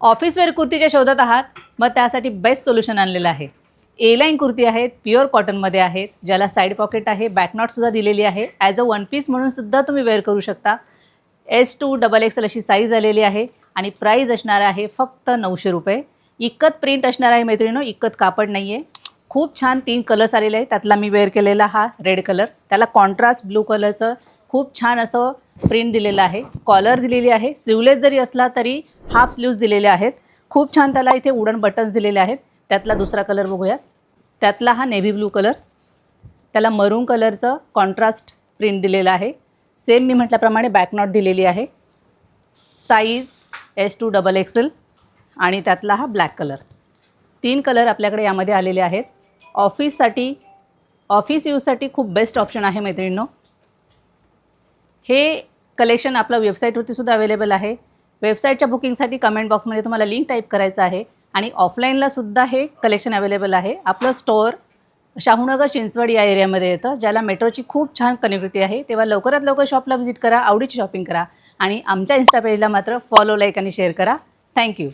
Officewear कुर्तीच्या शोधात आहात, मग त्यासाठी बेस्ट सोल्युशन आणलेलं आहे. ए लाईन कुर्ती आहेत, प्युअर कॉटनमध्ये आहेत, ज्याला साईड पॉकेट आहे, बॅकनॉटसुद्धा दिलेली आहे. ॲज अ वन पीस म्हणून सुद्धा तुम्ही वेअर करू शकता. S2 XXL अशी साईज आलेली आहे आणि प्राईज असणार आहे फक्त 900 रुपये. इकत प्रिंट असणार आहे मैत्रिणींनो, इकत कापड नाही आहे. खूप छान 3 कलर्स आलेले आहेत. त्यातला मी वेअर केलेला हा रेड कलर, त्याला कॉन्ट्रास्ट ब्लू कलरचं खूप छान असं प्रिंट दिलेलं आहे. कॉलर दिलेली आहे. स्लीवलेस जरी असला तरी हाफ स्लीव्स दिलेले आहेत. खूप छान त्याला इथे वुडन बटन्स दिलेले आहेत. त्यातला दुसरा कलर बघूयात. त्यातला हा नेव्ही ब्लू कलर, त्याला मरून कलरचं कॉन्ट्रास्ट प्रिंट दिलेलं आहे. सेम मी म्हटल्याप्रमाणे बॅकनॉट दिलेली आहे. साईज S2 XXL आणि त्यातला हा ब्लॅक कलर. 3 कलर आपल्याकडे यामध्ये आलेले आहेत. ऑफिससाठी, ऑफिस यूजसाठी खूप बेस्ट ऑप्शन आहे मैत्रिणींनो. हे कलेक्शन आपलं वेबसाईटवरती सुद्धा अवेलेबल आहे. वेबसाईटच्या बुकिंगसाठी कमेंट बॉक्समध्ये तुम्हाला लिंक टाईप करायचं आहे आणि ऑफलाईनला सुद्धा हे कलेक्शन अवेलेबल आहे. आपलं स्टोअर शाहूनगर चिंचवड या एरियामध्ये येतं, ज्याला मेट्रोची खूप छान कनेक्टिव्हिटी आहे. तेव्हा लवकरात लवकर शॉपला व्हिजिट करा, आवडीची शॉपिंग करा आणि आमच्या इन्स्टा पेजला मात्र फॉलो, लाईक आणि शेअर करा. थँक्यू.